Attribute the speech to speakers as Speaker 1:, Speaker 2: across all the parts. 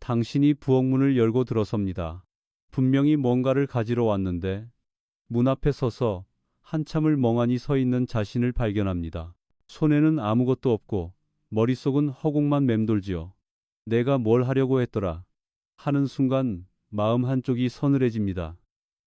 Speaker 1: 당신이 부엌문을 열고 들어섭니다. 분명히 뭔가를 가지러 왔는데 문 앞에 서서 한참을 멍하니 서 있는 자신을 발견합니다. 손에는 아무것도 없고 머릿속은 허공만 맴돌지요. 내가 뭘 하려고 했더라 하는 순간 마음 한쪽이 서늘해집니다.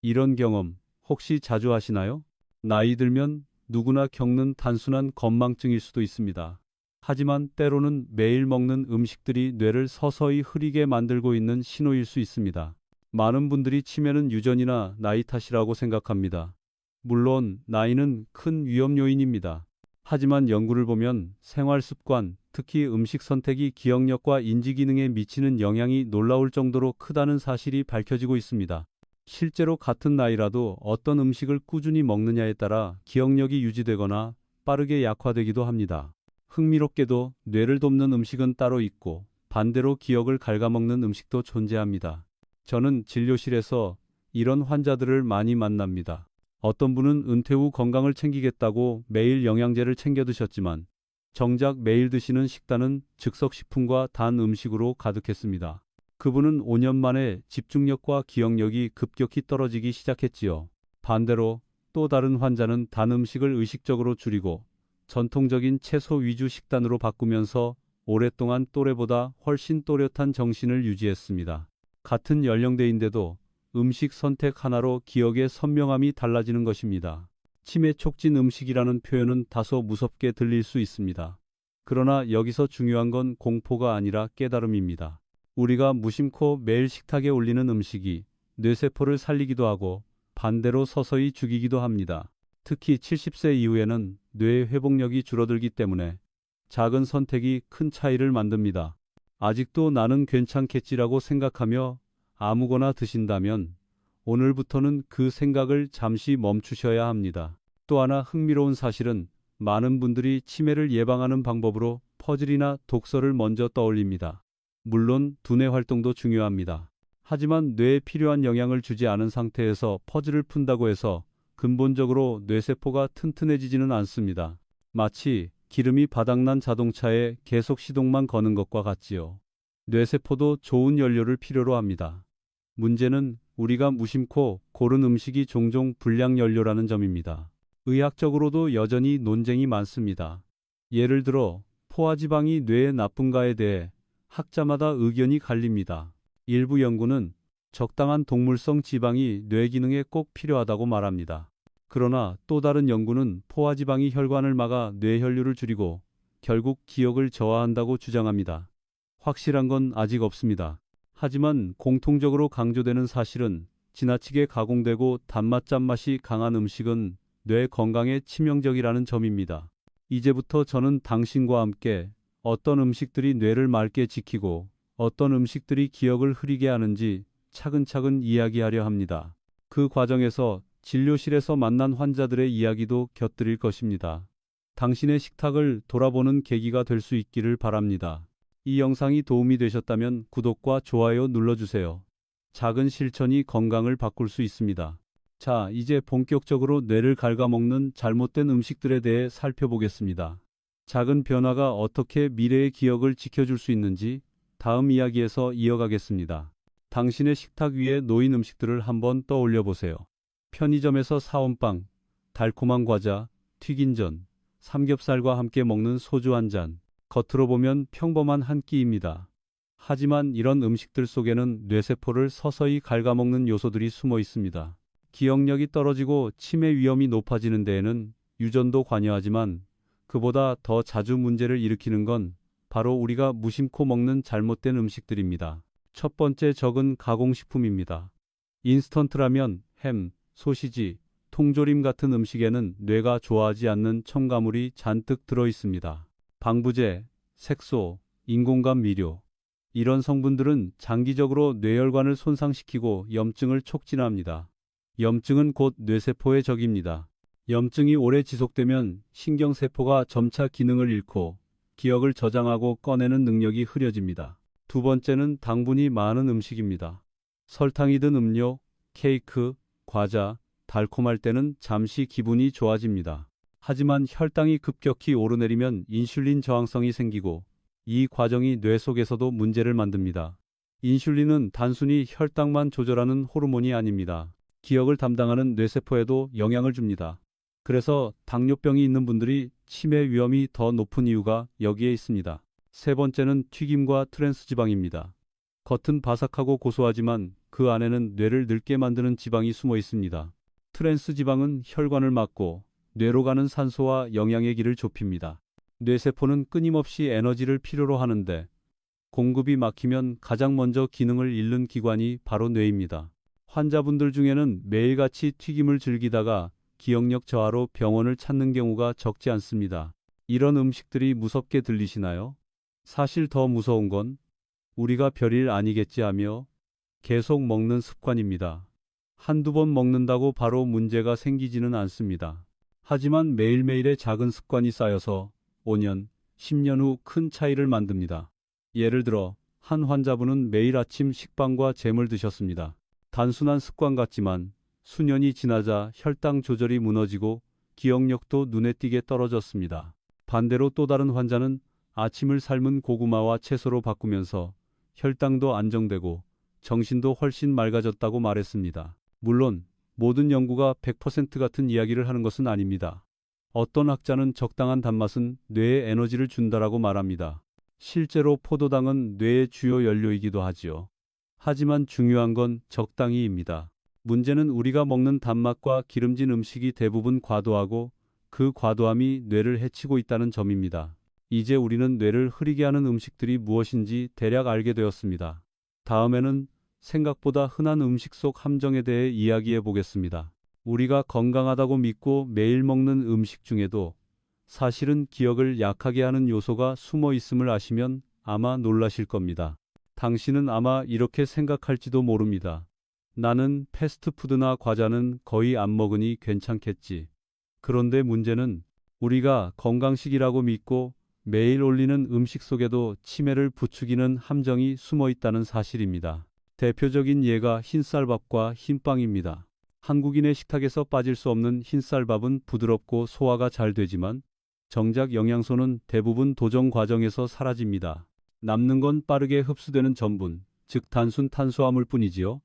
Speaker 1: 이런 경험 혹시 자주 하시나요? 나이 들면 누구나 겪는 단순한 건망증일 수도 있습니다. 하지만 때로는 매일 먹는 음식들이 뇌를 서서히 흐리게 만들고 있는 신호일 수 있습니다. 많은 분들이 치매는 유전이나 나이 탓이라고 생각합니다. 물론 나이는 큰 위험 요인입니다. 하지만 연구를 보면 생활 습관, 특히 음식 선택이 기억력과 인지 기능에 미치는 영향이 놀라울 정도로 크다는 사실이 밝혀지고 있습니다. 실제로 같은 나이라도 어떤 음식을 꾸준히 먹느냐에 따라 기억력이 유지되거나 빠르게 약화되기도 합니다. 흥미롭게도 뇌를 돕는 음식은 따로 있고 반대로 기억을 갉아먹는 음식도 존재합니다. 저는 진료실에서 이런 환자들을 많이 만납니다. 어떤 분은 은퇴 후 건강을 챙기겠다고 매일 영양제를 챙겨 드셨지만 정작 매일 드시는 식단은 즉석식품과 단 음식으로 가득했습니다. 그분은 5년 만에 집중력과 기억력이 급격히 떨어지기 시작했지요. 반대로 또 다른 환자는 단 음식을 의식적으로 줄이고 전통적인 채소 위주 식단으로 바꾸면서 오랫동안 또래보다 훨씬 또렷한 정신을 유지했습니다. 같은 연령대인데도 음식 선택 하나로 기억의 선명함이 달라지는 것입니다. 치매 촉진 음식이라는 표현은 다소 무섭게 들릴 수 있습니다. 그러나 여기서 중요한 건 공포가 아니라 깨달음입니다. 우리가 무심코 매일 식탁에 올리는 음식이 뇌세포를 살리기도 하고 반대로 서서히 죽이기도 합니다. 특히 70세 이후에는 뇌의 회복력이 줄어들기 때문에 작은 선택이 큰 차이를 만듭니다. 아직도 나는 괜찮겠지라고 생각하며 아무거나 드신다면 오늘부터는 그 생각을 잠시 멈추셔야 합니다. 또 하나 흥미로운 사실은 많은 분들이 치매를 예방하는 방법으로 퍼즐이나 독서를 먼저 떠올립니다. 물론 두뇌 활동도 중요합니다. 하지만 뇌에 필요한 영향을 주지 않은 상태에서 퍼즐을 푼다고 해서 근본적으로 뇌세포가 튼튼해지지는 않습니다. 마치 기름이 바닥난 자동차에 계속 시동만 거는 것과 같지요. 뇌세포도 좋은 연료를 필요로 합니다. 문제는 우리가 무심코 고른 음식이 종종 불량 연료라는 점입니다. 의학적으로도 여전히 논쟁이 많습니다. 예를 들어 포화지방이 뇌에 나쁜가에 대해 학자마다 의견이 갈립니다. 일부 연구는 적당한 동물성 지방이 뇌 기능에 꼭 필요하다고 말합니다. 그러나 또 다른 연구는 포화지방이 혈관을 막아 뇌혈류를 줄이고 결국 기억을 저하한다고 주장합니다. 확실한 건 아직 없습니다. 하지만 공통적으로 강조되는 사실은 지나치게 가공되고 단맛 짠맛이 강한 음식은 뇌 건강에 치명적이라는 점입니다. 이제부터 저는 당신과 함께 어떤 음식들이 뇌를 맑게 지키고 어떤 음식들이 기억을 흐리게 하는지 차근차근 이야기하려 합니다. 그 과정에서 진료실에서 만난 환자들의 이야기도 곁들일 것입니다. 당신의 식탁을 돌아보는 계기가 될 수 있기를 바랍니다. 이 영상이 도움이 되셨다면 구독과 좋아요 눌러주세요. 작은 실천이 건강을 바꿀 수 있습니다. 자, 이제 본격적으로 뇌를 갉아먹는 잘못된 음식들에 대해 살펴보겠습니다. 작은 변화가 어떻게 미래의 기억을 지켜줄 수 있는지 다음 이야기에서 이어가겠습니다. 당신의 식탁 위에 놓인 음식들을 한번 떠올려 보세요. 편의점에서 사온 빵, 달콤한 과자, 튀긴 전, 삼겹살과 함께 먹는 소주 한 잔. 겉으로 보면 평범한 한 끼입니다. 하지만 이런 음식들 속에는 뇌세포를 서서히 갉아먹는 요소들이 숨어 있습니다. 기억력이 떨어지고 치매 위험이 높아지는 데에는 유전도 관여하지만 그보다 더 자주 문제를 일으키는 건 바로 우리가 무심코 먹는 잘못된 음식들입니다. 첫 번째 적은 가공식품입니다. 인스턴트 라면, 햄, 소시지, 통조림 같은 음식에는 뇌가 좋아하지 않는 첨가물이 잔뜩 들어 있습니다. 방부제, 색소, 인공감 미료. 이런 성분들은 장기적으로 뇌혈관을 손상시키고 염증을 촉진합니다. 염증은 곧 뇌세포의 적입니다. 염증이 오래 지속되면 신경세포가 점차 기능을 잃고 기억을 저장하고 꺼내는 능력이 흐려집니다. 두 번째는 당분이 많은 음식입니다. 설탕이 든 음료, 케이크, 과자, 달콤할 때는 잠시 기분이 좋아집니다. 하지만 혈당이 급격히 오르내리면 인슐린 저항성이 생기고 이 과정이 뇌 속에서도 문제를 만듭니다. 인슐린은 단순히 혈당만 조절하는 호르몬이 아닙니다. 기억을 담당하는 뇌세포에도 영향을 줍니다. 그래서 당뇨병이 있는 분들이 치매 위험이 더 높은 이유가 여기에 있습니다. 세 번째는 튀김과 트랜스 지방입니다. 겉은 바삭하고 고소하지만 그 안에는 뇌를 늙게 만드는 지방이 숨어 있습니다. 트랜스 지방은 혈관을 막고 뇌로 가는 산소와 영양의 길을 좁힙니다. 뇌세포는 끊임없이 에너지를 필요로 하는데 공급이 막히면 가장 먼저 기능을 잃는 기관이 바로 뇌입니다. 환자분들 중에는 매일같이 튀김을 즐기다가 기억력 저하로 병원을 찾는 경우가 적지 않습니다. 이런 음식들이 무섭게 들리시나요? 사실 더 무서운 건 우리가 별일 아니겠지 하며 계속 먹는 습관입니다. 한두 번 먹는다고 바로 문제가 생기지는 않습니다. 하지만 매일매일의 작은 습관이 쌓여서 5년, 10년 후 큰 차이를 만듭니다. 예를 들어 한 환자분은 매일 아침 식빵과 잼을 드셨습니다. 단순한 습관 같지만 수년이 지나자 혈당 조절이 무너지고 기억력도 눈에 띄게 떨어졌습니다. 반대로 또 다른 환자는 아침을 삶은 고구마와 채소로 바꾸면서 혈당도 안정되고 정신도 훨씬 맑아졌다고 말했습니다. 물론 모든 연구가 100% 같은 이야기를 하는 것은 아닙니다. 어떤 학자는 적당한 단맛은 뇌에 에너지를 준다라고 말합니다. 실제로 포도당은 뇌의 주요 연료이기도 하지요. 하지만 중요한 건 적당히입니다. 문제는 우리가 먹는 단맛과 기름진 음식이 대부분 과도하고 그 과도함이 뇌를 해치고 있다는 점입니다. 이제 우리는 뇌를 흐리게 하는 음식들이 무엇인지 대략 알게 되었습니다. 다음에는 생각보다 흔한 음식 속 함정에 대해 이야기해 보겠습니다. 우리가 건강하다고 믿고 매일 먹는 음식 중에도 사실은 기억을 약하게 하는 요소가 숨어 있음을 아시면 아마 놀라실 겁니다. 당신은 아마 이렇게 생각할지도 모릅니다. 나는 패스트푸드나 과자는 거의 안 먹으니 괜찮겠지. 그런데 문제는 우리가 건강식이라고 믿고 매일 올리는 음식 속에도 치매를 부추기는 함정이 숨어 있다는 사실입니다. 대표적인 예가 흰쌀밥과 흰빵입니다. 한국인의 식탁에서 빠질 수 없는 흰쌀밥은 부드럽고 소화가 잘 되지만 정작 영양소는 대부분 도정 과정에서 사라집니다. 남는 건 빠르게 흡수되는 전분, 즉 단순 탄수화물 뿐이지요.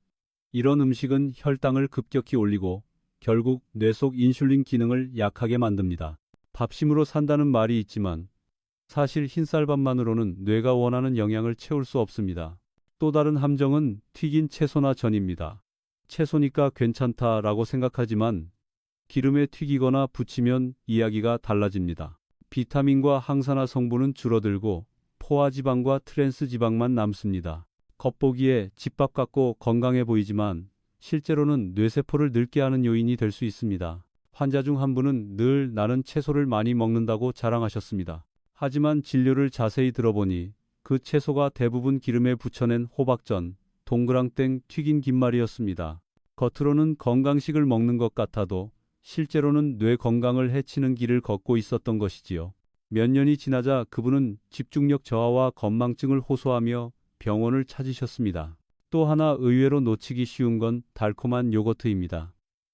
Speaker 1: 이런 음식은 혈당을 급격히 올리고 결국 뇌 속 인슐린 기능을 약하게 만듭니다. 밥심으로 산다는 말이 있지만 사실 흰쌀밥만으로는 뇌가 원하는 영양을 채울 수 없습니다. 또 다른 함정은 튀긴 채소나 전입니다. 채소니까 괜찮다라고 생각하지만 기름에 튀기거나 부치면 이야기가 달라집니다. 비타민과 항산화 성분은 줄어들고 포화지방과 트랜스 지방만 남습니다. 겉보기에 집밥 같고 건강해 보이지만 실제로는 뇌세포를 늙게 하는 요인이 될 수 있습니다. 환자 중 한 분은 늘 나는 채소를 많이 먹는다고 자랑하셨습니다. 하지만 진료를 자세히 들어보니 그 채소가 대부분 기름에 부쳐낸 호박전, 동그랑땡 튀긴 김말이었습니다. 겉으로는 건강식을 먹는 것 같아도 실제로는 뇌 건강을 해치는 길을 걷고 있었던 것이지요. 몇 년이 지나자 그분은 집중력 저하와 건망증을 호소하며 병원을 찾으셨습니다. 또 하나 의외로 놓치기 쉬운 건 달콤한 요거트입니다.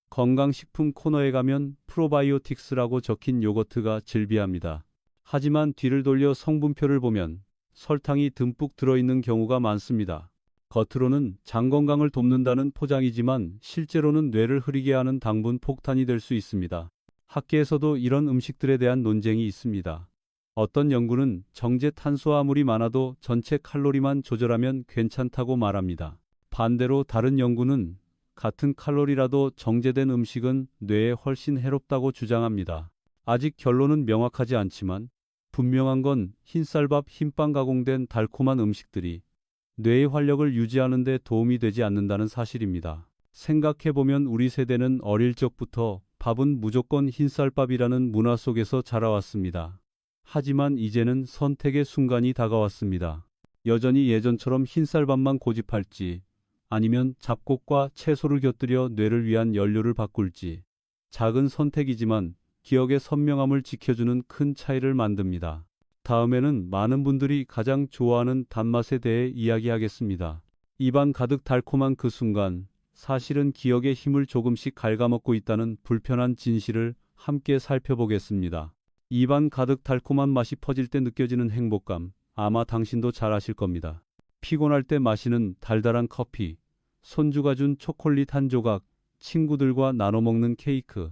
Speaker 1: 건강식품 코너에 가면 프로바이오틱스라고 적힌 요거트가 즐비합니다. 하지만 뒤를 돌려 성분표를 보면 설탕이 듬뿍 들어있는 경우가 많습니다. 겉으로는 장 건강을 돕는다는 포장이지만 실제로는 뇌를 흐리게 하는 당분 폭탄이 될 수 있습니다. 학계에서도 이런 음식들에 대한 논쟁이 있습니다. 어떤 연구는 정제 탄수화물이 많아도 전체 칼로리만 조절하면 괜찮다고 말합니다. 반대로 다른 연구는 같은 칼로리라도 정제된 음식은 뇌에 훨씬 해롭다고 주장합니다. 아직 결론은 명확하지 않지만 분명한 건 흰쌀밥, 흰빵 가공된 달콤한 음식들이 뇌의 활력을 유지하는 데 도움이 되지 않는다는 사실입니다. 생각해보면 우리 세대는 어릴 적부터 밥은 무조건 흰쌀밥이라는 문화 속에서 자라왔습니다. 하지만 이제는 선택의 순간이 다가왔습니다. 여전히 예전처럼 흰쌀밥만 고집할지 아니면 잡곡과 채소를 곁들여 뇌를 위한 연료를 바꿀지 작은 선택이지만 기억의 선명함을 지켜주는 큰 차이를 만듭니다. 다음에는 많은 분들이 가장 좋아하는 단맛에 대해 이야기하겠습니다. 입안 가득 달콤한 그 순간, 사실은 기억의 힘을 조금씩 갉아먹고 있다는 불편한 진실을 함께 살펴보겠습니다. 입안 가득 달콤한 맛이 퍼질 때 느껴지는 행복감, 아마 당신도 잘 아실 겁니다. 피곤할 때 마시는 달달한 커피, 손주가 준 초콜릿 한 조각, 친구들과 나눠 먹는 케이크.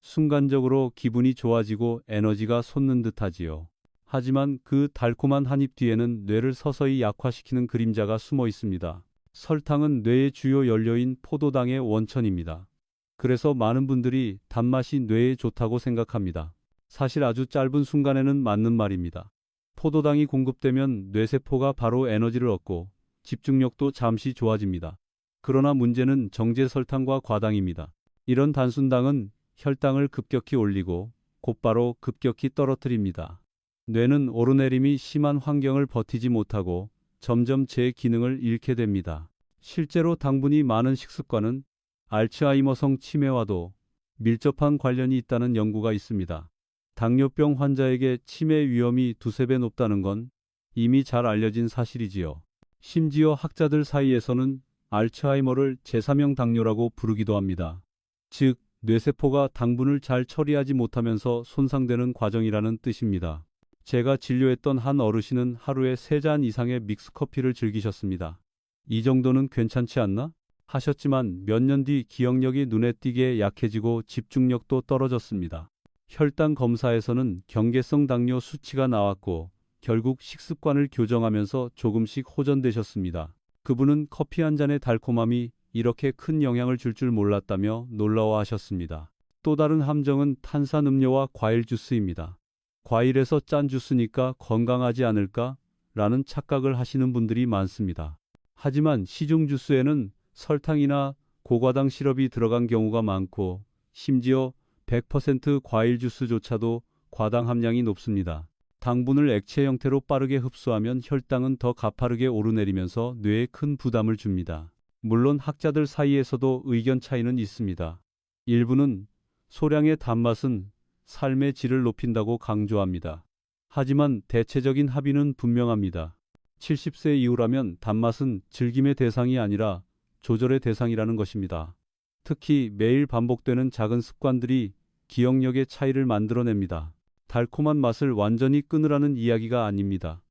Speaker 1: 순간적으로 기분이 좋아지고 에너지가 솟는 듯하지요. 하지만 그 달콤한 한 입 뒤에는 뇌를 서서히 약화시키는 그림자가 숨어 있습니다. 설탕은 뇌의 주요 연료인 포도당의 원천입니다. 그래서 많은 분들이 단맛이 뇌에 좋다고 생각합니다. 사실 아주 짧은 순간에는 맞는 말입니다. 포도당이 공급되면 뇌세포가 바로 에너지를 얻고 집중력도 잠시 좋아집니다. 그러나 문제는 정제 설탕과 과당입니다. 이런 단순당은 혈당을 급격히 올리고 곧바로 급격히 떨어뜨립니다. 뇌는 오르내림이 심한 환경을 버티지 못하고 점점 제 기능을 잃게 됩니다. 실제로 당분이 많은 식습관은 알츠하이머성 치매와도 밀접한 관련이 있다는 연구가 있습니다. 당뇨병 환자에게 치매 위험이 두세 배 높다는 건 이미 잘 알려진 사실이지요. 심지어 학자들 사이에서는 알츠하이머를 제3형 당뇨라고 부르기도 합니다. 즉, 뇌세포가 당분을 잘 처리하지 못하면서 손상되는 과정이라는 뜻입니다. 제가 진료했던 한 어르신은 하루에 3잔 이상의 믹스커피를 즐기셨습니다. 이 정도는 괜찮지 않나? 하셨지만 몇 년 뒤 기억력이 눈에 띄게 약해지고 집중력도 떨어졌습니다. 혈당 검사에서는 경계성 당뇨 수치가 나왔고 결국 식습관을 교정하면서 조금씩 호전되셨습니다. 그분은 커피 한 잔의 달콤함이 이렇게 큰 영향을 줄 몰랐다며 놀라워하셨습니다. 또 다른 함정은 탄산음료와 과일 주스입니다. 과일에서 짠 주스니까 건강하지 않을까? 라는 착각을 하시는 분들이 많습니다. 하지만 시중 주스에는 설탕이나 고과당 시럽이 들어간 경우가 많고 심지어 100% 과일 주스조차도 과당 함량이 높습니다. 당분을 액체 형태로 빠르게 흡수하면 혈당은 더 가파르게 오르내리면서 뇌에 큰 부담을 줍니다. 물론 학자들 사이에서도 의견 차이는 있습니다. 일부는 소량의 단맛은 삶의 질을 높인다고 강조합니다. 하지만 대체적인 합의는 분명합니다. 70세 이후라면 단맛은 즐김의 대상이 아니라 조절의 대상이라는 것입니다. 특히 매일 반복되는 작은 습관들이 기억력의 차이를 만들어냅니다. 달콤한 맛을 완전히 끊으라는 이야기가 아닙니다.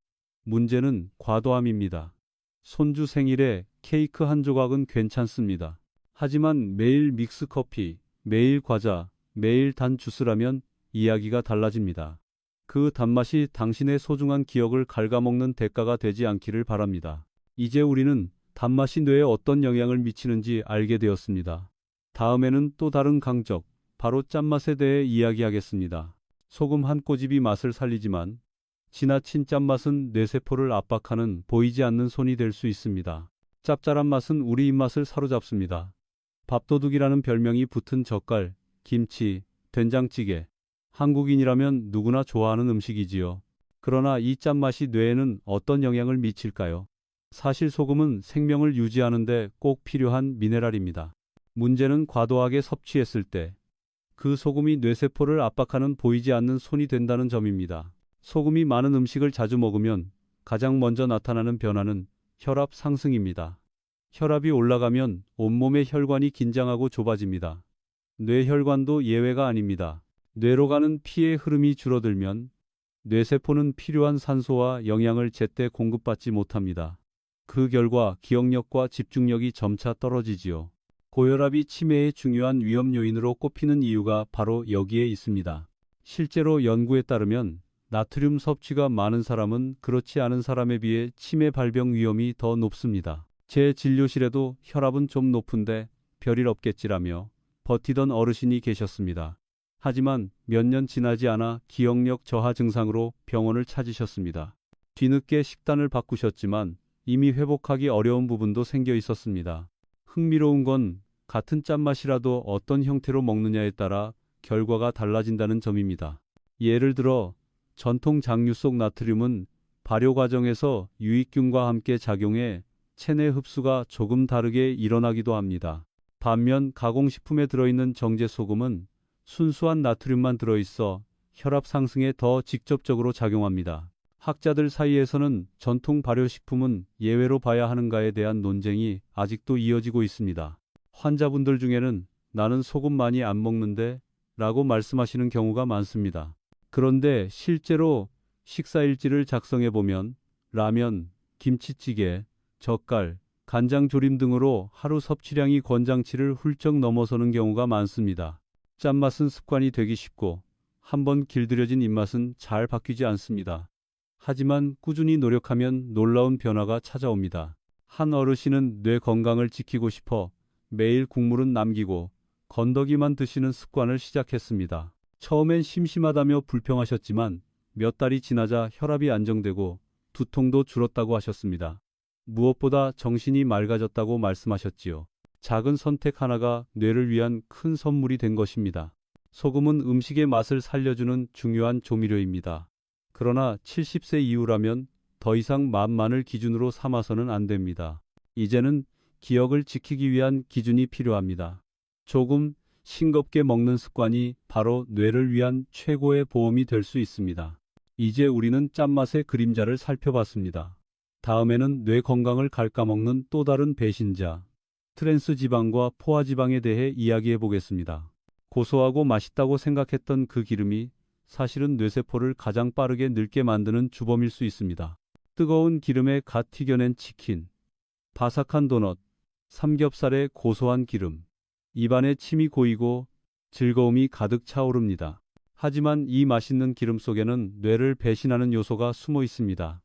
Speaker 1: 문제는 과도함입니다. 손주 생일에 케이크 한 조각은 괜찮습니다. 하지만 매일 믹스커피, 매일 과자, 매일 단 주스라면 이야기가 달라집니다. 그 단맛이 당신의 소중한 기억을 갉아먹는 대가가 되지 않기를 바랍니다. 이제 우리는 단맛이 뇌에 어떤 영향을 미치는지 알게 되었습니다. 다음에는 또 다른 강적, 바로 짠맛에 대해 이야기하겠습니다. 소금 한 꼬집이 맛을 살리지만 지나친 짠맛은 뇌세포를 압박하는 보이지 않는 손이 될 수 있습니다. 짭짤한 맛은 우리 입맛을 사로잡습니다. 밥도둑이라는 별명이 붙은 젓갈, 김치, 된장찌개. 한국인이라면 누구나 좋아하는 음식이지요. 그러나 이 짠맛이 뇌에는 어떤 영향을 미칠까요? 사실 소금은 생명을 유지하는데 꼭 필요한 미네랄입니다. 문제는 과도하게 섭취했을 때 그 소금이 뇌세포를 압박하는 보이지 않는 손이 된다는 점입니다. 소금이 많은 음식을 자주 먹으면 가장 먼저 나타나는 변화는 혈압 상승입니다. 혈압이 올라가면 온몸의 혈관이 긴장하고 좁아집니다. 뇌혈관도 예외가 아닙니다. 뇌로 가는 피의 흐름이 줄어들면 뇌세포는 필요한 산소와 영양을 제때 공급받지 못합니다. 그 결과 기억력과 집중력이 점차 떨어지지요. 고혈압이 치매의 중요한 위험 요인으로 꼽히는 이유가 바로 여기에 있습니다. 실제로 연구에 따르면 나트륨 섭취가 많은 사람은 그렇지 않은 사람에 비해 치매 발병 위험이 더 높습니다. 제 진료실에도 혈압은 좀 높은데 별일 없겠지라며 버티던 어르신이 계셨습니다. 하지만 몇 년 지나지 않아 기억력 저하 증상으로 병원을 찾으셨습니다. 뒤늦게 식단을 바꾸셨지만 이미 회복하기 어려운 부분도 생겨 있었습니다. 흥미로운 건 같은 짠맛이라도 어떤 형태로 먹느냐에 따라 결과가 달라진다는 점입니다. 예를 들어 전통 장류 속 나트륨은 발효 과정에서 유익균과 함께 작용해 체내 흡수가 조금 다르게 일어나기도 합니다. 반면 가공식품에 들어있는 정제소금은 순수한 나트륨만 들어있어 혈압 상승에 더 직접적으로 작용합니다. 학자들 사이에서는 전통 발효식품은 예외로 봐야 하는가에 대한 논쟁이 아직도 이어지고 있습니다. 환자분들 중에는 나는 소금 많이 안 먹는데 라고 말씀하시는 경우가 많습니다. 그런데 실제로 식사일지를 작성해 보면 라면, 김치찌개, 젓갈, 간장 조림 등으로 하루 섭취량이 권장치를 훌쩍 넘어서는 경우가 많습니다. 짠맛은 습관이 되기 쉽고 한번 길들여진 입맛은 잘 바뀌지 않습니다. 하지만 꾸준히 노력하면 놀라운 변화가 찾아옵니다. 한 어르신은 뇌 건강을 지키고 싶어 매일 국물은 남기고 건더기만 드시는 습관을 시작했습니다. 처음엔 심심하다며 불평하셨지만 몇 달이 지나자 혈압이 안정되고 두통도 줄었다고 하셨습니다. 무엇보다 정신이 맑아졌다고 말씀하셨지요. 작은 선택 하나가 뇌를 위한 큰 선물이 된 것입니다. 소금은 음식의 맛을 살려주는 중요한 조미료입니다. 그러나 70세 이후라면 더 이상 맛만을 기준으로 삼아서는 안 됩니다. 이제는 기억을 지키기 위한 기준이 필요합니다. 조금 싱겁게 먹는 습관이 바로 뇌를 위한 최고의 보험이 될 수 있습니다. 이제 우리는 짠맛의 그림자를 살펴봤습니다. 다음에는 뇌 건강을 갉아먹는 또 다른 배신자, 트랜스 지방과 포화 지방에 대해 이야기해 보겠습니다. 고소하고 맛있다고 생각했던 그 기름이 사실은 뇌세포를 가장 빠르게 늙게 만드는 주범일 수 있습니다. 뜨거운 기름에 갓 튀겨낸 치킨, 바삭한 도넛, 삼겹살의 고소한 기름. 입안에 침이 고이고 즐거움이 가득 차오릅니다. 하지만 이 맛있는 기름 속에는 뇌를 배신하는 요소가 숨어 있습니다.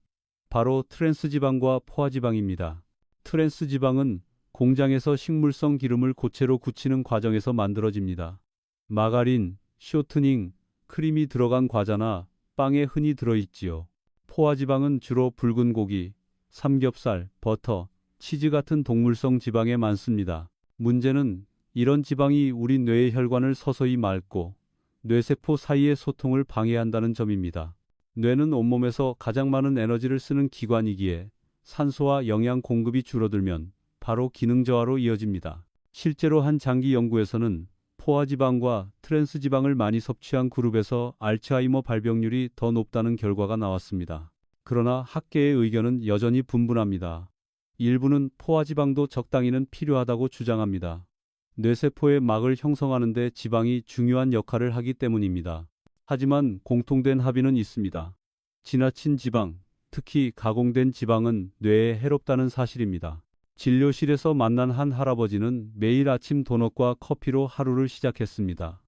Speaker 1: 바로 트랜스 지방과 포화 지방입니다. 트랜스 지방은 공장에서 식물성 기름을 고체로 굳히는 과정에서 만들어집니다. 마가린, 쇼트닝, 크림이 들어간 과자나 빵에 흔히 들어있지요. 포화 지방은 주로 붉은 고기, 삼겹살, 버터, 치즈 같은 동물성 지방에 많습니다. 문제는 이런 지방이 우리 뇌의 혈관을 서서히 맑고 뇌세포 사이의 소통을 방해한다는 점입니다. 뇌는 온몸에서 가장 많은 에너지를 쓰는 기관이기에 산소와 영양 공급이 줄어들면 바로 기능 저하로 이어집니다. 실제로 한 장기 연구에서는 포화지방과 트랜스지방을 많이 섭취한 그룹에서 알츠하이머 발병률이 더 높다는 결과가 나왔습니다. 그러나 학계의 의견은 여전히 분분합니다. 일부는 포화지방도 적당히는 필요하다고 주장합니다. 뇌세포의 막을 형성하는 데 지방이 중요한 역할을 하기 때문입니다. 하지만 공통된 합의는 있습니다. 지나친 지방, 특히 가공된 지방은 뇌에 해롭다는 사실입니다. 진료실에서 만난 한 할아버지는 매일 아침 도넛과 커피로 하루를 시작했습니다.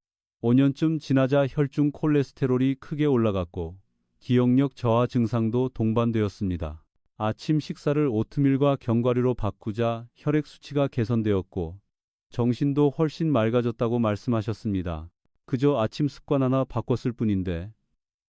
Speaker 1: 5년쯤 지나자 혈중 콜레스테롤이 크게 올라갔고 기억력 저하 증상도 동반되었습니다. 아침 식사를 오트밀과 견과류로 바꾸자 혈액 수치가 개선되었고 정신도 훨씬 맑아졌다고 말씀하셨습니다. 그저 아침 습관 하나 바꿨을 뿐인데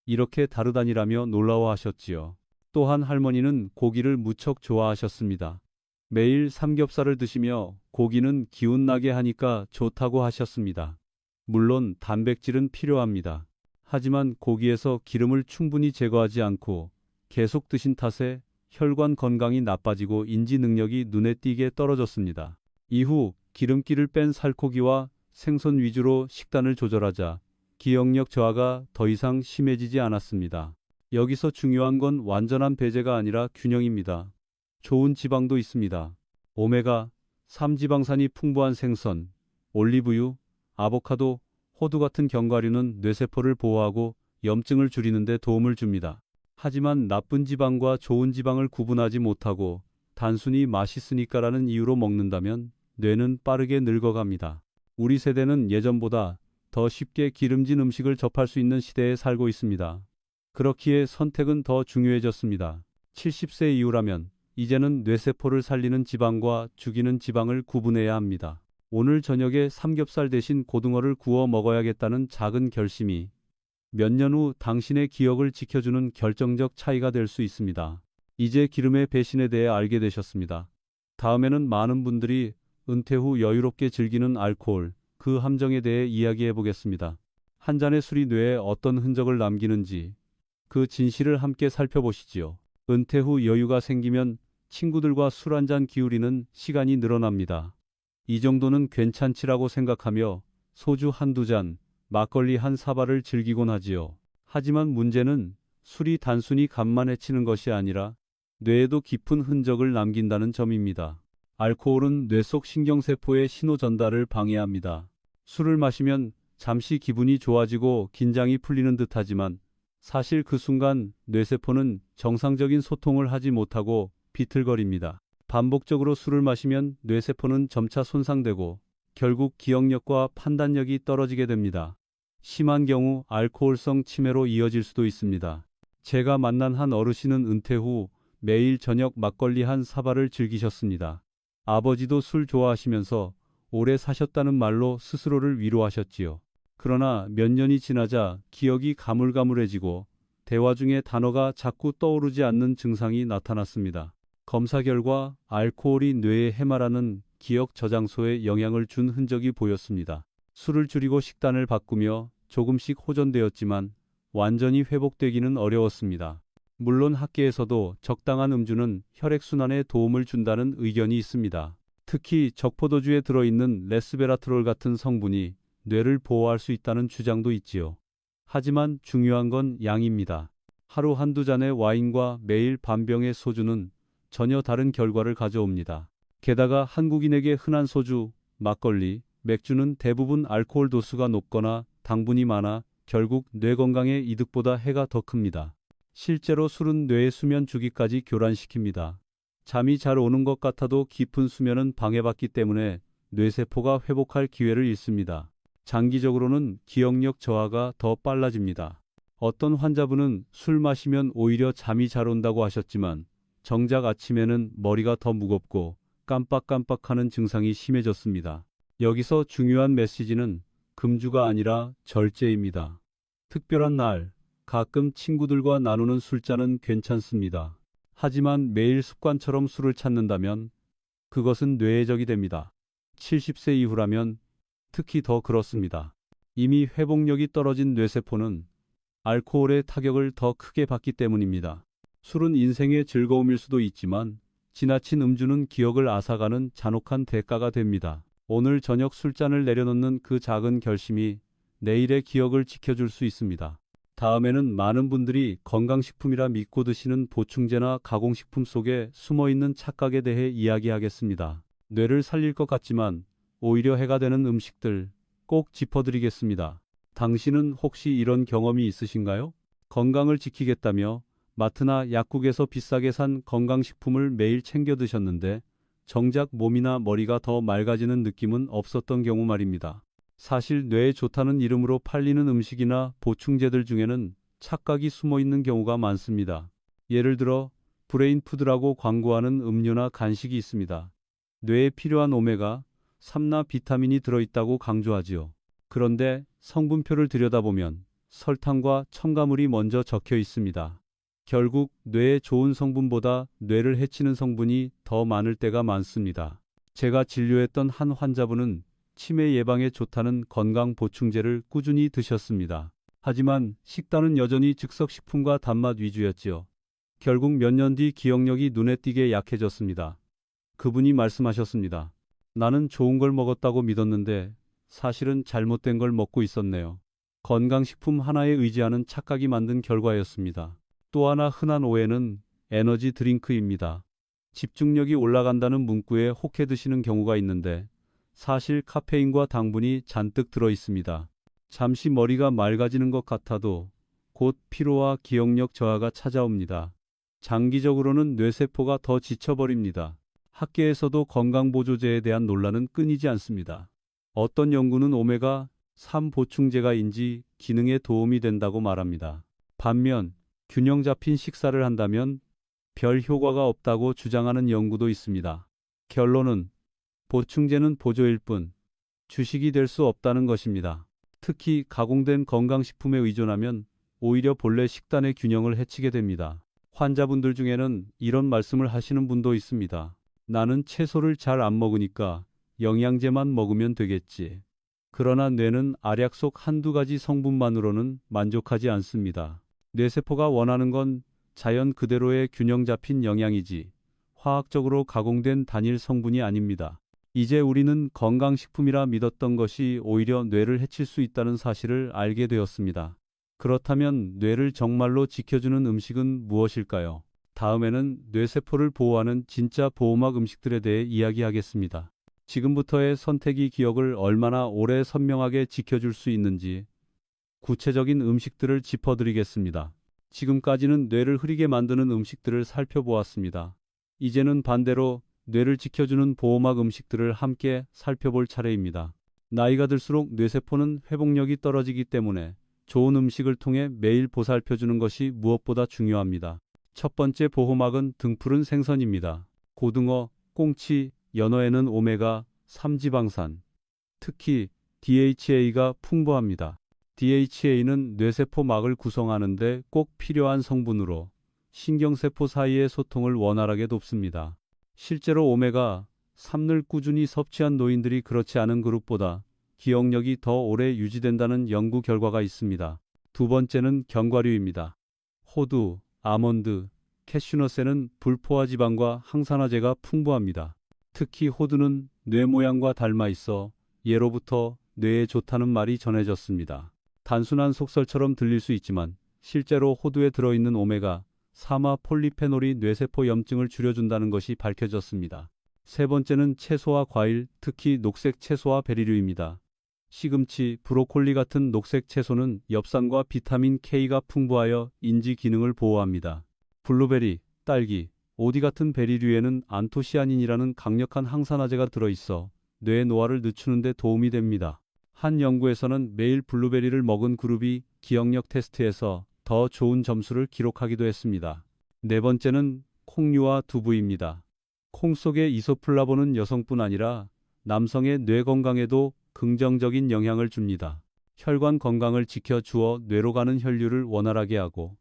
Speaker 1: 이렇게 다르다니라며 놀라워하셨지요. 또한 할머니는 고기를 무척 좋아하셨습니다. 매일 삼겹살을 드시며 고기는 기운나게 하니까 좋다고 하셨습니다. 물론 단백질은 필요합니다. 하지만 고기에서 기름을 충분히 제거하지 않고 계속 드신 탓에 혈관 건강이 나빠지고 인지 능력이 눈에 띄게 떨어졌습니다. 이후 기름기를 뺀 살코기와 생선 위주로 식단을 조절하자 기억력 저하가 더 이상 심해지지 않았습니다. 여기서 중요한 건 완전한 배제가 아니라 균형입니다. 좋은 지방도 있습니다. 오메가3 지방산이 풍부한 생선, 올리브유, 아보카도, 호두 같은 견과류는 뇌세포를 보호하고 염증을 줄이는 데 도움을 줍니다. 하지만 나쁜 지방과 좋은 지방을 구분하지 못하고 단순히 맛있으니까라는 이유로 먹는다면 뇌는 빠르게 늙어갑니다. 우리 세대는 예전보다 더 쉽게 기름진 음식을 접할 수 있는 시대에 살고 있습니다. 그렇기에 선택은 더 중요해졌습니다. 70세 이후라면 이제는 뇌세포를 살리는 지방과 죽이는 지방을 구분해야 합니다. 오늘 저녁에 삼겹살 대신 고등어를 구워 먹어야겠다는 작은 결심이 몇 년 후 당신의 기억을 지켜주는 결정적 차이가 될 수 있습니다. 이제 기름의 배신에 대해 알게 되셨습니다. 다음에는 많은 분들이 은퇴 후 여유롭게 즐기는 알코올, 그 함정에 대해 이야기해 보겠습니다. 한 잔의 술이 뇌에 어떤 흔적을 남기는지 그 진실을 함께 살펴보시지요. 은퇴 후 여유가 생기면 친구들과 술 한잔 기울이는 시간이 늘어납니다. 이 정도는 괜찮지라고 생각하며 소주 한두 잔, 막걸리 한 사발을 즐기곤 하지요. 하지만 문제는 술이 단순히 간만 해치는 것이 아니라 뇌에도 깊은 흔적을 남긴다는 점입니다. 알코올은 뇌 속 신경세포의 신호 전달을 방해합니다. 술을 마시면 잠시 기분이 좋아지고 긴장이 풀리는 듯하지만 사실 그 순간 뇌세포는 정상적인 소통을 하지 못하고 비틀거립니다. 반복적으로 술을 마시면 뇌세포는 점차 손상되고 결국 기억력과 판단력이 떨어지게 됩니다. 심한 경우 알코올성 치매로 이어질 수도 있습니다. 제가 만난 한 어르신은 은퇴 후 매일 저녁 막걸리 한 사발을 즐기셨습니다. 아버지도 술 좋아하시면서 오래 사셨다는 말로 스스로를 위로하셨지요. 그러나 몇 년이 지나자 기억이 가물가물해지고 대화 중에 단어가 자꾸 떠오르지 않는 증상이 나타났습니다. 검사 결과 알코올이 뇌에 해마라는 기억 저장소에 영향을 준 흔적이 보였습니다. 술을 줄이고 식단을 바꾸며 조금씩 호전되었지만 완전히 회복되기는 어려웠습니다. 물론 학계에서도 적당한 음주는 혈액순환에 도움을 준다는 의견이 있습니다. 특히 적포도주에 들어있는 레스베라트롤 같은 성분이 뇌를 보호할 수 있다는 주장도 있지요. 하지만 중요한 건 양입니다. 하루 한두 잔의 와인과 매일 반병의 소주는 전혀 다른 결과를 가져옵니다. 게다가 한국인에게 흔한 소주, 막걸리, 맥주는 대부분 알코올 도수가 높거나 당분이 많아 결국 뇌 건강에 이득보다 해가 더 큽니다. 실제로 술은 뇌의 수면 주기까지 교란시킵니다. 잠이 잘 오는 것 같아도 깊은 수면은 방해받기 때문에 뇌세포가 회복할 기회를 잃습니다. 장기적으로는 기억력 저하가 더 빨라집니다. 어떤 환자분은 술 마시면 오히려 잠이 잘 온다고 하셨지만 정작 아침에는 머리가 더 무겁고 깜빡깜빡하는 증상이 심해졌습니다. 여기서 중요한 메시지는 금주가 아니라 절제입니다. 특별한 날, 가끔 친구들과 나누는 술잔은 괜찮습니다. 하지만 매일 습관처럼 술을 찾는다면 그것은 뇌의 적이 됩니다. 70세 이후라면 특히 더 그렇습니다. 이미 회복력이 떨어진 뇌세포는 알코올의 타격을 더 크게 받기 때문입니다. 술은 인생의 즐거움일 수도 있지만 지나친 음주는 기억을 앗아가는 잔혹한 대가가 됩니다. 오늘 저녁 술잔을 내려놓는 그 작은 결심이 내일의 기억을 지켜줄 수 있습니다. 다음에는 많은 분들이 건강식품이라 믿고 드시는 보충제나 가공식품 속에 숨어있는 착각에 대해 이야기하겠습니다. 뇌를 살릴 것 같지만 오히려 해가 되는 음식들 꼭 짚어드리겠습니다. 당신은 혹시 이런 경험이 있으신가요? 건강을 지키겠다며 마트나 약국에서 비싸게 산 건강식품을 매일 챙겨 드셨는데 정작 몸이나 머리가 더 맑아지는 느낌은 없었던 경우 말입니다. 사실 뇌에 좋다는 이름으로 팔리는 음식이나 보충제들 중에는 착각이 숨어 있는 경우가 많습니다. 예를 들어 브레인푸드라고 광고하는 음료나 간식이 있습니다. 뇌에 필요한 오메가 3나 비타민이 들어있다고 강조하지요. 그런데 성분표를 들여다보면 설탕과 첨가물이 먼저 적혀 있습니다. 결국 뇌에 좋은 성분보다 뇌를 해치는 성분이 더 많을 때가 많습니다. 제가 진료했던 한 환자분은 치매 예방에 좋다는 건강 보충제를 꾸준히 드셨습니다. 하지만 식단은 여전히 즉석식품과 단맛 위주였지요. 결국 몇 년 뒤 기억력이 눈에 띄게 약해졌습니다. 그분이 말씀하셨습니다. 나는 좋은 걸 먹었다고 믿었는데 사실은 잘못된 걸 먹고 있었네요. 건강식품 하나에 의지하는 착각이 만든 결과였습니다. 또 하나 흔한 오해는 에너지 드링크입니다. 집중력이 올라간다는 문구에 혹해 드시는 경우가 있는데 사실 카페인과 당분이 잔뜩 들어 있습니다. 잠시 머리가 맑아지는 것 같아도 곧 피로와 기억력 저하가 찾아옵니다. 장기적으로는 뇌세포가 더 지쳐버립니다. 학계에서도 건강보조제에 대한 논란은 끊이지 않습니다. 어떤 연구는 오메가3 보충제가인지 기능에 도움이 된다고 말합니다. 반면 균형 잡힌 식사를 한다면 별 효과가 없다고 주장하는 연구도 있습니다. 결론은 보충제는 보조일 뿐 주식이 될 수 없다는 것입니다. 특히 가공된 건강식품에 의존하면 오히려 본래 식단의 균형을 해치게 됩니다. 환자분들 중에는 이런 말씀을 하시는 분도 있습니다. 나는 채소를 잘 안 먹으니까 영양제만 먹으면 되겠지. 그러나 뇌는 알약 속 한두 가지 성분만으로는 만족하지 않습니다. 뇌세포가 원하는 건 자연 그대로의 균형 잡힌 영양이지 화학적으로 가공된 단일 성분이 아닙니다. 이제 우리는 건강식품이라 믿었던 것이 오히려 뇌를 해칠 수 있다는 사실을 알게 되었습니다. 그렇다면 뇌를 정말로 지켜주는 음식은 무엇일까요? 다음에는 뇌세포를 보호하는 진짜 보호막 음식들에 대해 이야기하겠습니다. 지금부터의 선택이 기억을 얼마나 오래 선명하게 지켜줄 수 있는지 구체적인 음식들을 짚어드리겠습니다. 지금까지는 뇌를 흐리게 만드는 음식들을 살펴보았습니다. 이제는 반대로 뇌를 지켜주는 보호막 음식들을 함께 살펴볼 차례입니다. 나이가 들수록 뇌세포는 회복력이 떨어지기 때문에 좋은 음식을 통해 매일 보살펴주는 것이 무엇보다 중요합니다. 첫 번째 보호막은 등푸른 생선입니다. 고등어, 꽁치, 연어에는 오메가 3 지방산, 특히 DHA가 풍부합니다. DHA는 뇌세포 막을 구성하는데 꼭 필요한 성분으로 신경세포 사이의 소통을 원활하게 돕습니다. 실제로 오메가 3를 꾸준히 섭취한 노인들이 그렇지 않은 그룹보다 기억력이 더 오래 유지된다는 연구 결과가 있습니다. 두 번째는 견과류입니다. 호두, 아몬드, 캐슈넛에는 불포화 지방과 항산화제가 풍부합니다. 특히 호두는 뇌 모양과 닮아 있어 예로부터 뇌에 좋다는 말이 전해졌습니다. 단순한 속설처럼 들릴 수 있지만 실제로 호두에 들어있는 오메가 3화 폴리페놀이 뇌세포 염증을 줄여준다는 것이 밝혀졌습니다. 세 번째는 채소와 과일, 특히 녹색 채소와 베리류입니다. 시금치, 브로콜리 같은 녹색 채소는 엽산과 비타민 K가 풍부하여 인지 기능을 보호합니다. 블루베리, 딸기, 오디 같은 베리류에는 안토시아닌이라는 강력한 항산화제가 들어있어 뇌 노화를 늦추는 데 도움이 됩니다. 한 연구에서는 매일 블루베리를 먹은 그룹이 기억력 테스트에서 더 좋은 점수를 기록하기도 했습니다. 네 번째는 콩류와 두부입니다. 콩 속의 이소플라본은 여성뿐 아니라 남성의 뇌 건강에도 긍정적인 영향을 줍니다. 혈관 건강을 지켜주어 뇌로 가는 혈류를 원활하게 하고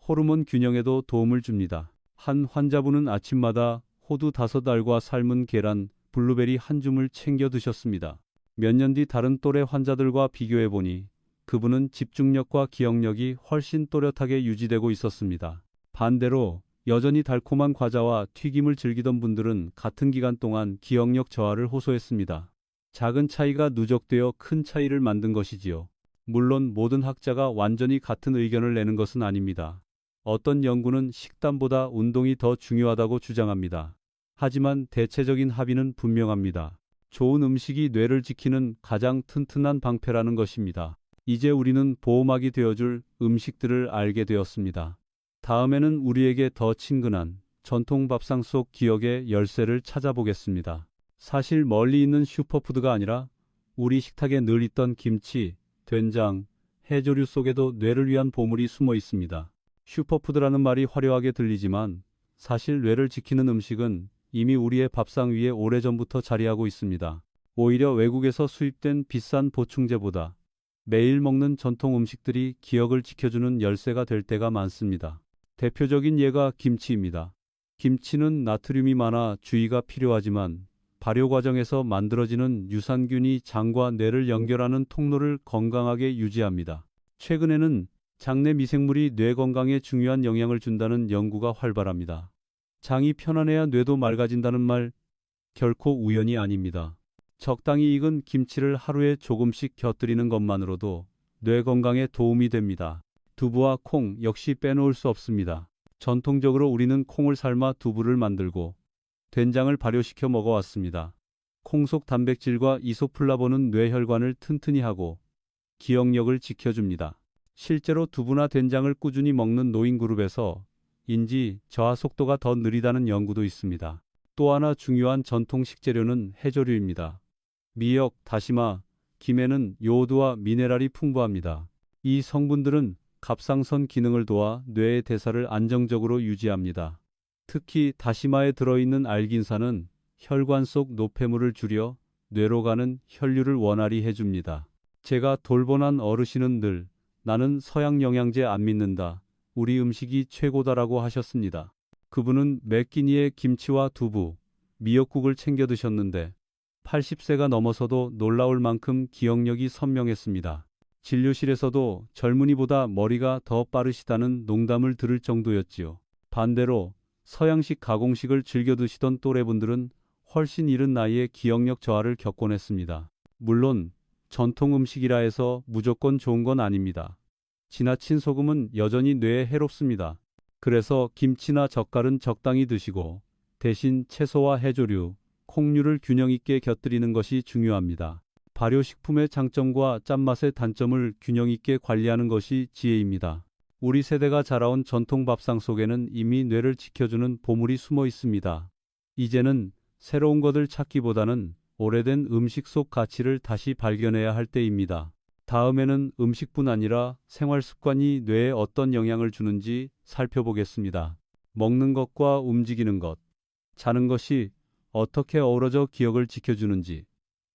Speaker 1: 호르몬 균형에도 도움을 줍니다. 한 환자분은 아침마다 호두 5알과 삶은 계란, 블루베리 한 줌을 챙겨 드셨습니다. 몇 년 뒤 다른 또래 환자들과 비교해보니 그분은 집중력과 기억력이 훨씬 또렷하게 유지되고 있었습니다. 반대로 여전히 달콤한 과자와 튀김을 즐기던 분들은 같은 기간 동안 기억력 저하를 호소했습니다. 작은 차이가 누적되어 큰 차이를 만든 것이지요. 물론 모든 학자가 완전히 같은 의견을 내는 것은 아닙니다. 어떤 연구는 식단보다 운동이 더 중요하다고 주장합니다. 하지만 대체적인 합의는 분명합니다. 좋은 음식이 뇌를 지키는 가장 튼튼한 방패라는 것입니다. 이제 우리는 보호막이 되어줄 음식들을 알게 되었습니다. 다음에는 우리에게 더 친근한 전통 밥상 속 기억의 열쇠를 찾아보겠습니다. 사실 멀리 있는 슈퍼푸드가 아니라 우리 식탁에 늘 있던 김치, 된장, 해조류 속에도 뇌를 위한 보물이 숨어 있습니다. 슈퍼푸드라는 말이 화려하게 들리지만 사실 뇌를 지키는 음식은 이미 우리의 밥상 위에 오래전부터 자리하고 있습니다. 오히려 외국에서 수입된 비싼 보충제보다 매일 먹는 전통 음식들이 기억을 지켜주는 열쇠가 될 때가 많습니다. 대표적인 예가 김치입니다. 김치는 나트륨이 많아 주의가 필요하지만 발효 과정에서 만들어지는 유산균이 장과 뇌를 연결하는 통로를 건강하게 유지합니다. 최근에는 장내 미생물이 뇌 건강에 중요한 영향을 준다는 연구가 활발합니다. 장이 편안해야 뇌도 맑아진다는 말 결코 우연이 아닙니다. 적당히 익은 김치를 하루에 조금씩 곁들이는 것만으로도 뇌 건강에 도움이 됩니다. 두부와 콩 역시 빼놓을 수 없습니다. 전통적으로 우리는 콩을 삶아 두부를 만들고 된장을 발효시켜 먹어왔습니다. 콩 속 단백질과 이소플라본은 뇌혈관을 튼튼히 하고 기억력을 지켜줍니다. 실제로 두부나 된장을 꾸준히 먹는 노인 그룹에서 인지 저하 속도가 더 느리다는 연구도 있습니다. 또 하나 중요한 전통 식재료는 해조류입니다. 미역, 다시마, 김에는 요오드와 미네랄이 풍부합니다. 이 성분들은 갑상선 기능을 도와 뇌의 대사를 안정적으로 유지합니다. 특히 다시마에 들어있는 알긴산은 혈관 속 노폐물을 줄여 뇌로 가는 혈류를 원활히 해줍니다. 제가 돌보난 어르신은 늘 나는 서양 영양제 안 믿는다. 우리 음식이 최고다라고 하셨습니다. 그분은 매 끼니에 김치와 두부, 미역국을 챙겨 드셨는데 80세가 넘어서도 놀라울 만큼 기억력이 선명했습니다. 진료실에서도 젊은이보다 머리가 더 빠르시다는 농담을 들을 정도였지요. 반대로 서양식 가공식을 즐겨 드시던 또래분들은 훨씬 이른 나이에 기억력 저하를 겪곤 했습니다. 물론 전통 음식이라 해서 무조건 좋은 건 아닙니다. 지나친 소금은 여전히 뇌에 해롭습니다. 그래서 김치나 젓갈은 적당히 드시고 대신 채소와 해조류, 콩류를 균형 있게 곁들이는 것이 중요합니다. 발효식품의 장점과 짠맛의 단점을 균형 있게 관리하는 것이 지혜입니다. 우리 세대가 자라온 전통 밥상 속에는 이미 뇌를 지켜주는 보물이 숨어 있습니다. 이제는 새로운 것을 찾기보다는 오래된 음식 속 가치를 다시 발견해야 할 때입니다. 다음에는 음식뿐 아니라 생활 습관이 뇌에 어떤 영향을 주는지 살펴보겠습니다. 먹는 것과 움직이는 것, 자는 것이 어떻게 어우러져 기억을 지켜주는지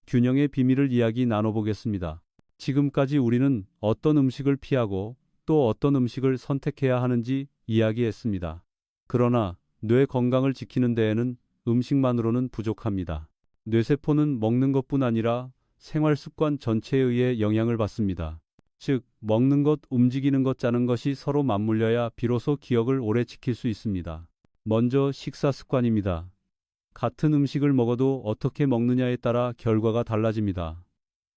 Speaker 1: 균형의 비밀을 이야기 나눠보겠습니다. 지금까지 우리는 어떤 음식을 피하고 또 어떤 음식을 선택해야 하는지 이야기했습니다. 그러나 뇌 건강을 지키는 데에는 음식만으로는 부족합니다. 뇌세포는 먹는 것뿐 아니라 생활 습관 전체에 의해 영향을 받습니다. 즉, 먹는 것, 움직이는 것, 자는 것이 서로 맞물려야 비로소 기억을 오래 지킬 수 있습니다. 먼저 식사 습관입니다. 같은 음식을 먹어도 어떻게 먹느냐에 따라 결과가 달라집니다.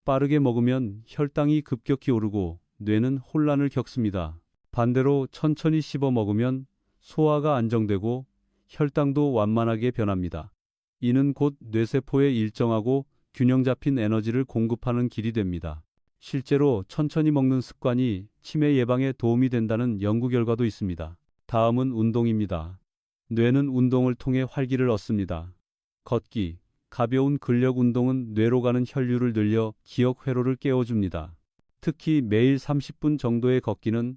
Speaker 1: 빠르게 먹으면 혈당이 급격히 오르고 뇌는 혼란을 겪습니다. 반대로 천천히 씹어 먹으면 소화가 안정되고 혈당도 완만하게 변합니다. 이는 곧 뇌세포에 일정하고 균형 잡힌 에너지를 공급하는 길이 됩니다. 실제로 천천히 먹는 습관이 치매 예방에 도움이 된다는 연구 결과도 있습니다. 다음은 운동입니다. 뇌는 운동을 통해 활기를 얻습니다. 걷기, 가벼운 근력 운동은 뇌로 가는 혈류를 늘려 기억 회로를 깨워줍니다. 특히 매일 30분 정도의 걷기는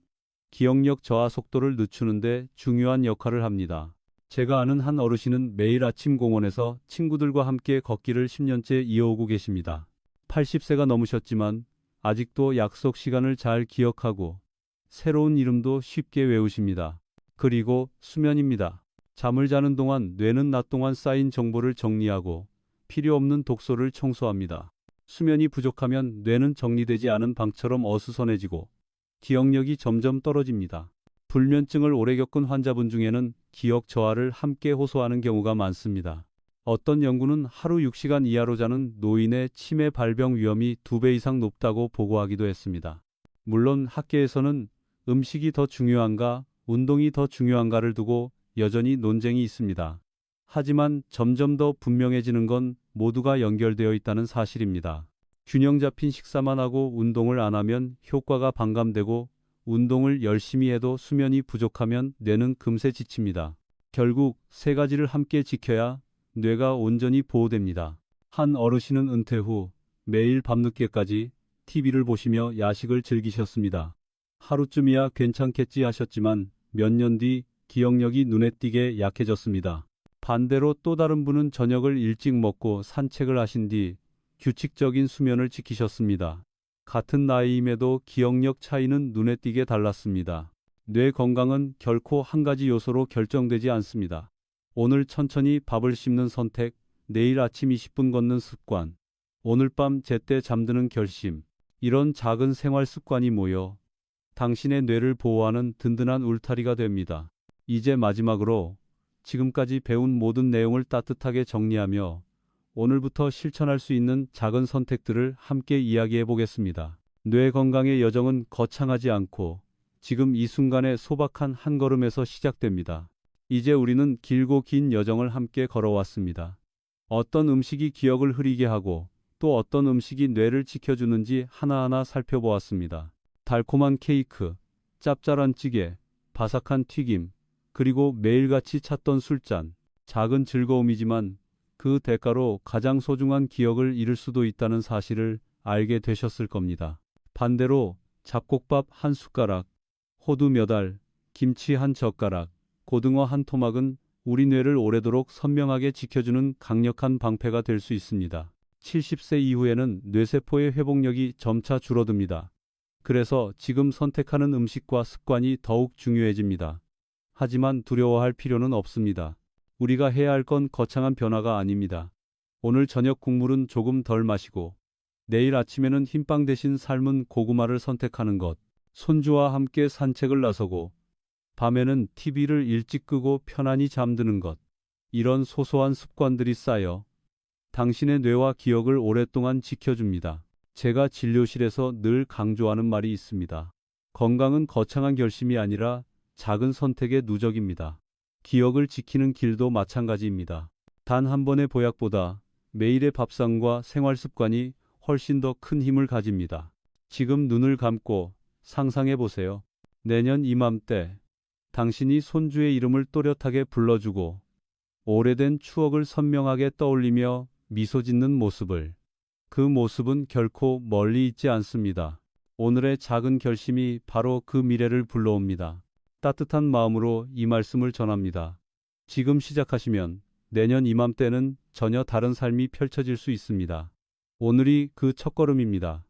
Speaker 1: 기억력 저하 속도를 늦추는 데 중요한 역할을 합니다. 제가 아는 한 어르신은 매일 아침 공원에서 친구들과 함께 걷기를 10년째 이어오고 계십니다. 80세가 넘으셨지만 아직도 약속 시간을 잘 기억하고 새로운 이름도 쉽게 외우십니다. 그리고 수면입니다. 잠을 자는 동안 뇌는 낮 동안 쌓인 정보를 정리하고 필요 없는 독소를 청소합니다. 수면이 부족하면 뇌는 정리되지 않은 방처럼 어수선해지고 기억력이 점점 떨어집니다. 불면증을 오래 겪은 환자분 중에는 기억 저하를 함께 호소하는 경우가 많습니다. 어떤 연구는 하루 6시간 이하로 자는 노인의 치매 발병 위험이 2배 이상 높다고 보고하기도 했습니다. 물론 학계에서는 음식이 더 중요한가, 운동이 더 중요한가를 두고 여전히 논쟁이 있습니다. 하지만 점점 더 분명해지는 건 모두가 연결되어 있다는 사실입니다. 균형 잡힌 식사만 하고 운동을 안 하면 효과가 반감되고 운동을 열심히 해도 수면이 부족하면 뇌는 금세 지칩니다. 결국 세 가지를 함께 지켜야 뇌가 온전히 보호됩니다. 한 어르신은 은퇴 후 매일 밤늦게까지 TV를 보시며 야식을 즐기셨습니다. 하루쯤이야 괜찮겠지 하셨지만 몇 년 뒤 기억력이 눈에 띄게 약해졌습니다. 반대로 또 다른 분은 저녁을 일찍 먹고 산책을 하신 뒤 규칙적인 수면을 지키셨습니다. 같은 나이임에도 기억력 차이는 눈에 띄게 달랐습니다. 뇌 건강은 결코 한 가지 요소로 결정되지 않습니다. 오늘 천천히 밥을 씹는 선택, 내일 아침 20분 걷는 습관, 오늘 밤 제때 잠드는 결심, 이런 작은 생활 습관이 모여 당신의 뇌를 보호하는 든든한 울타리가 됩니다. 이제 마지막으로 지금까지 배운 모든 내용을 따뜻하게 정리하며 오늘부터 실천할 수 있는 작은 선택들을 함께 이야기해 보겠습니다. 뇌 건강의 여정은 거창하지 않고 지금 이 순간의 소박한 한 걸음에서 시작됩니다. 이제 우리는 길고 긴 여정을 함께 걸어왔습니다. 어떤 음식이 기억을 흐리게 하고 또 어떤 음식이 뇌를 지켜주는지 하나하나 살펴보았습니다. 달콤한 케이크, 짭짤한 찌개, 바삭한 튀김, 그리고 매일같이 찾던 술잔, 작은 즐거움이지만 그 대가로 가장 소중한 기억을 잃을 수도 있다는 사실을 알게 되셨을 겁니다. 반대로 잡곡밥 한 숟가락, 호두 몇 알, 김치 한 젓가락, 고등어 한 토막은 우리 뇌를 오래도록 선명하게 지켜주는 강력한 방패가 될 수 있습니다. 70세 이후에는 뇌세포의 회복력이 점차 줄어듭니다. 그래서 지금 선택하는 음식과 습관이 더욱 중요해집니다. 하지만 두려워할 필요는 없습니다. 우리가 해야 할 건 거창한 변화가 아닙니다. 오늘 저녁 국물은 조금 덜 마시고 내일 아침에는 흰빵 대신 삶은 고구마를 선택하는 것, 손주와 함께 산책을 나서고 밤에는 TV를 일찍 끄고 편안히 잠드는 것, 이런 소소한 습관들이 쌓여 당신의 뇌와 기억을 오랫동안 지켜줍니다. 제가 진료실에서 늘 강조하는 말이 있습니다. 건강은 거창한 결심이 아니라 작은 선택의 누적입니다. 기억을 지키는 길도 마찬가지입니다. 단 한 번의 보약보다 매일의 밥상과 생활 습관이 훨씬 더 큰 힘을 가집니다. 지금 눈을 감고 상상해 보세요. 내년 이맘때 당신이 손주의 이름을 또렷하게 불러주고 오래된 추억을 선명하게 떠올리며 미소 짓는 모습을. 그 모습은 결코 멀리 있지 않습니다. 오늘의 작은 결심이 바로 그 미래를 불러옵니다. 따뜻한 마음으로 이 말씀을 전합니다. 지금 시작하시면 내년 이맘때는 전혀 다른 삶이 펼쳐질 수 있습니다. 오늘이 그 첫걸음입니다.